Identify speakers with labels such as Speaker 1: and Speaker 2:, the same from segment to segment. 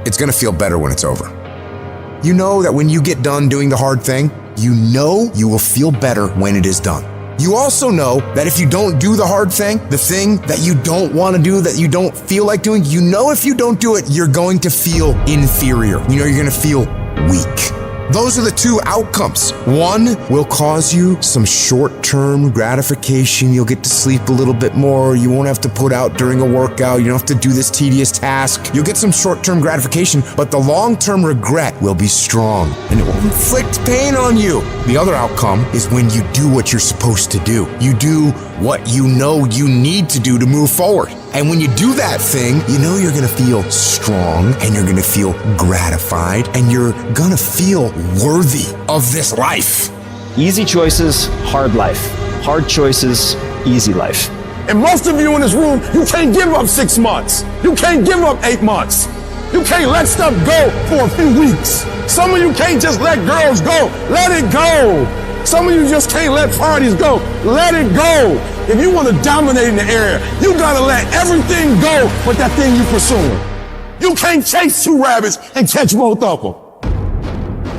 Speaker 1: it's gonna feel better when it's over. You know that when you get done doing the hard thing, you know you will feel better when it is done. You also know that if you don't do the hard thing, the thing that you don't want to do, that you don't feel like doing, you know if you don't do it, you're going to feel inferior. You know you're going to feel weak. Those are the two outcomes. One will cause you some short-term gratification. You'll get to sleep a little bit more. You won't have to put out during a workout. You don't have to do this tedious task. You'll get some short-term gratification, but the long-term regret will be strong and it will inflict pain on you. The other outcome is when you do what you're supposed to do. You do what you know you need to do to move forward. And when you do that thing, you know you're gonna feel strong and you're gonna feel gratified and you're gonna feel worthy of this life.
Speaker 2: Easy choices, hard life. Hard choices, easy life.
Speaker 3: And most of you in this room, you can't give up 6 months. You can't give up 8 months. You can't let stuff go for a few weeks. Some of you can't just let girls go. Let it go. Some of you just can't let parties go. Let it go. If you want to dominate in the area, you gotta let everything go but that thing you're pursuing. You can't chase 2 rabbits and catch both of them.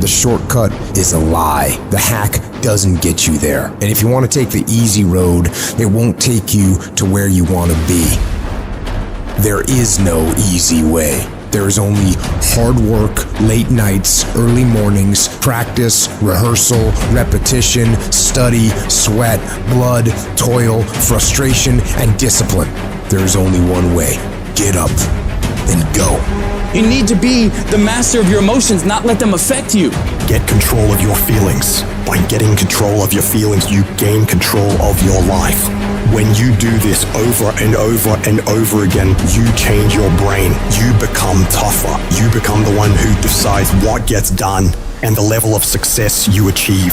Speaker 1: The shortcut is a lie. The hack doesn't get you there. And if you want to take the easy road, it won't take you to where you want to be. There is no easy way. There is only hard work, late nights, early mornings, practice, rehearsal, repetition, study, sweat, blood, toil, frustration, and discipline. There is only one way. Get up and go.
Speaker 4: You need to be the master of your emotions, not let them affect you.
Speaker 5: Get control of your feelings. By getting control of your feelings, you gain control of your life. When you do this over and over and over again, you change your brain. You become tougher. You become the one who decides what gets done and the level of success you achieve.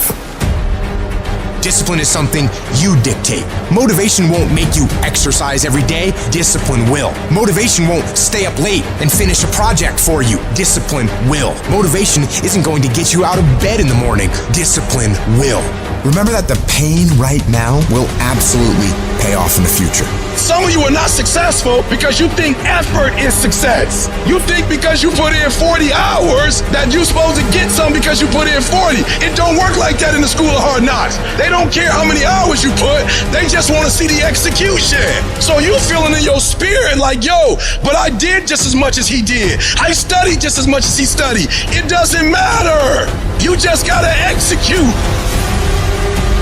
Speaker 1: Discipline is something you dictate. Motivation won't make you exercise every day. Discipline will. Motivation won't stay up late and finish a project for you. Discipline will. Motivation isn't going to get you out of bed in the morning. Discipline will. Remember that the pain right now will absolutely pay off in the future.
Speaker 3: Some of you are not successful because you think effort is success. You think because you put in 40 hours that you're supposed to get some because you put in 40. It don't work like that in the school of hard knocks. They don't care how many hours you put. They just want to see the execution. So you feeling in your spirit like, yo, but I did just as much as he did. I studied just as much as he studied. It doesn't matter. You just gotta execute.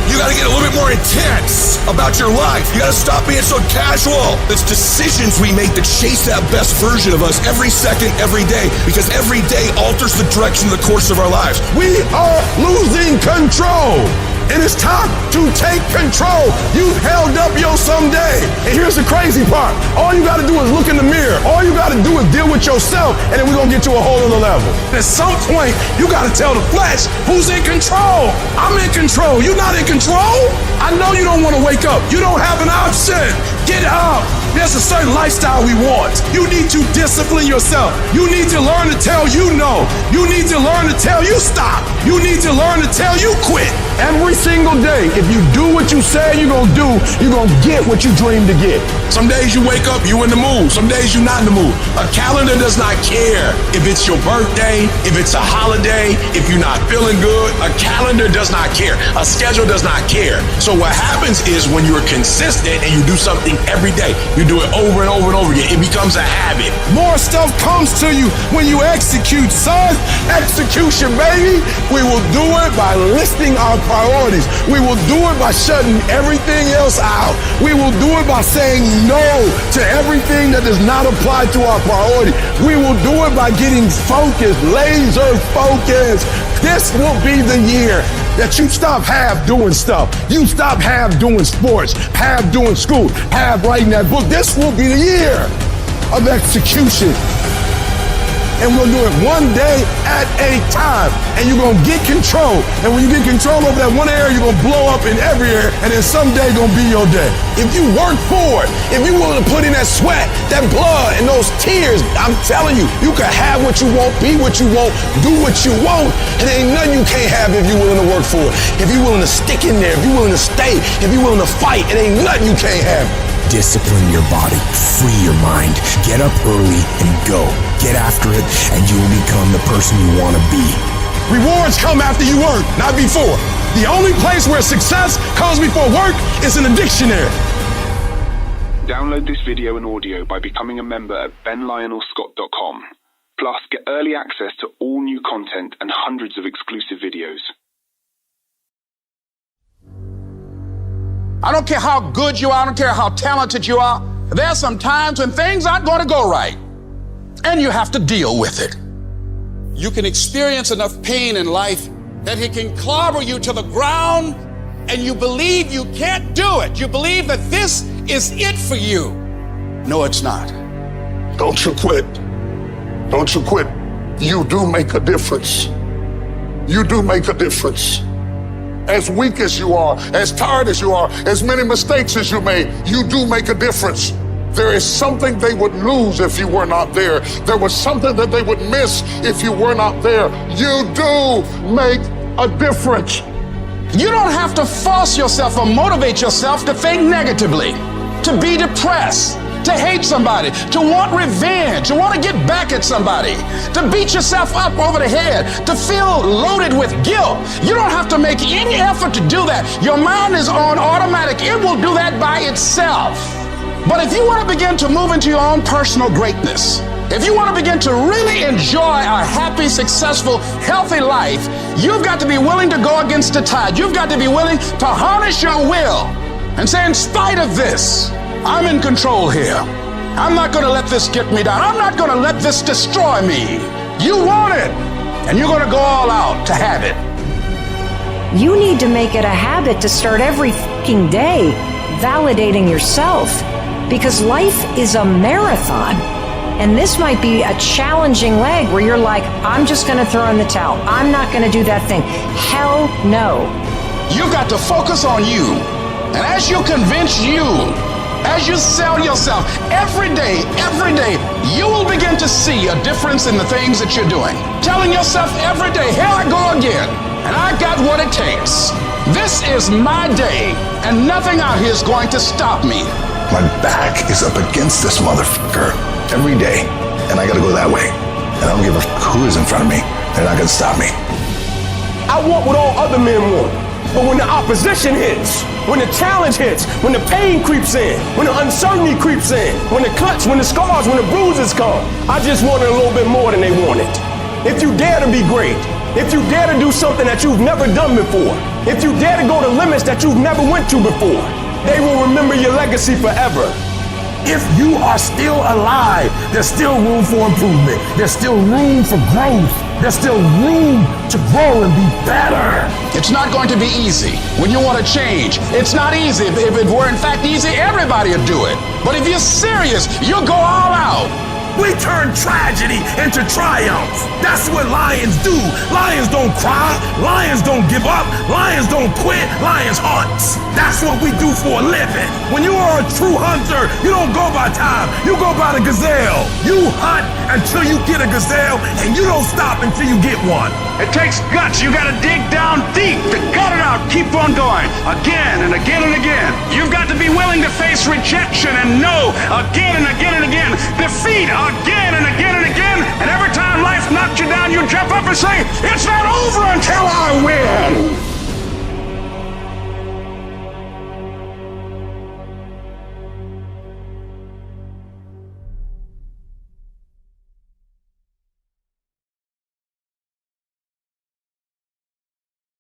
Speaker 6: You gotta get a little bit more intense about your life. You gotta stop being so casual. It's decisions we make to chase that best version of us every second, every day, because every day alters the direction, the course of our lives.
Speaker 3: We are losing control. And it's time to take control. You've held up your someday. And here's the crazy part. All you gotta do is look in the mirror. All you gotta do is deal with yourself, and then we're gonna get to a whole other level. At some point, you gotta tell the flesh who's in control. I'm in control. You're not in control? I know you don't wanna wake up. You don't have an option. Get up. There's a certain lifestyle we want. You need to discipline yourself. You need to learn to tell you no. You need to learn to tell you stop. You need to learn to tell you quit. Every single day, if you do what you say you're gonna do, you're gonna get what you dream to get. Some days you wake up, you in the mood. Some days you're not in the mood. A calendar does not care if it's your birthday, if it's a holiday, if you're not feeling good. A calendar does not care. A schedule does not care. So what happens is when you're consistent and you do something every day, you do it over and over and over again, it becomes a habit. More stuff comes to you when you execute, son. Execution, baby. We will do it by listing our priorities. We will do it by shutting everything else out. We will do it by saying no to everything that does not apply to our priority. We will do it by getting focused, laser focused. This will be the year that you stop half doing stuff. You stop half doing sports, half doing school, half writing that book. This will be the year of execution. And we'll do it one day at a time. And you're gonna get control. And when you get control over that one area, you're gonna blow up in every area, and then someday gonna be your day. If you work for it, if you're willing to put in that sweat, that blood, and those tears, I'm telling you, you can have what you want, be what you want, do what you want, and there ain't nothing you can't have if you're willing to work for it. If you're willing to stick in there, if you're willing to stay, if you're willing to fight, it ain't nothing you can't have.
Speaker 1: Discipline your body, free your mind, get up early and go. Get after it, and you will become the person you want to be.
Speaker 3: Rewards come after you work, not before. The only place where success comes before work is in the dictionary.
Speaker 7: Download this video and audio by becoming a member at benlionelscott.com. Plus, get early access to all new content and hundreds of exclusive videos.
Speaker 8: I don't care how good you are, I don't care how talented you are. There are some times when things aren't going to go right, and you have to deal with it. You can experience enough pain in life that it can clobber you to the ground, and you believe you can't do it. You believe that this is it for you. No, it's not.
Speaker 9: Don't you quit. Don't you quit. You do make a difference. You do make a difference. As weak as you are, as tired as you are, as many mistakes as you made, you do make a difference. There is something they would lose if you were not there. There was something that they would miss if you were not there. You do make a difference.
Speaker 8: You don't have to force yourself or motivate yourself to think negatively, to be depressed, to hate somebody, to want revenge, to want to get back at somebody, to beat yourself up over the head, to feel loaded with guilt. You don't have to make any effort to do that. Your mind is on automatic. It will do that by itself. But if you want to begin to move into your own personal greatness, if you want to begin to really enjoy a happy, successful, healthy life, you've got to be willing to go against the tide. You've got to be willing to harness your will and say, in spite of this, I'm in control here. I'm not going to let this get me down. I'm not going to let this destroy me. You want it, and you're going to go all out to have it.
Speaker 10: You need to make it a habit to start every fucking day validating yourself, because life is a marathon. And this might be a challenging leg where you're like, I'm just going to throw in the towel. I'm not going to do that thing. Hell no.
Speaker 8: You've got to focus on you. And as you convince you, as you sell yourself every day, you will begin to see a difference in the things that you're doing. Telling yourself every day, here I go again, and I got what it takes. This is my day, and nothing out here is going to stop me.
Speaker 9: My back is up against this motherfucker every day, and I gotta go that way. And I don't give a who is in front of me. They're not gonna stop me.
Speaker 3: I want what all other men want. But when the opposition hits, when the challenge hits, when the pain creeps in, when the uncertainty creeps in, when the cuts, when the scars, when the bruises come, I just want it a little bit more than they want it. If you dare to be great, if you dare to do something that you've never done before, if you dare to go to limits that you've never went to before, they will remember your legacy forever.
Speaker 9: If you are still alive, there's still room for improvement. There's still room for growth. There's still room to grow and be better.
Speaker 8: It's not going to be easy when you want to change. It's not easy. If it were in fact easy, everybody would do it. But if you're serious, you'll go all out.
Speaker 9: We turn tragedy into triumph. That's what lions do. Lions don't cry. Lions don't give up. Lions don't quit. Lions hunt. That's what we do for a living. When you are a true hunter, you don't go by time. You go by the gazelle. You hunt until you get a gazelle, and you don't stop until you get one.
Speaker 8: It takes guts. You got to dig down deep to gut it out. Keep on going again and again and again. You've got to be willing to face rejection and no again and again and again. Defeat again and again and again. And every time life knocks you down, you jump up and say, it's not over until I win.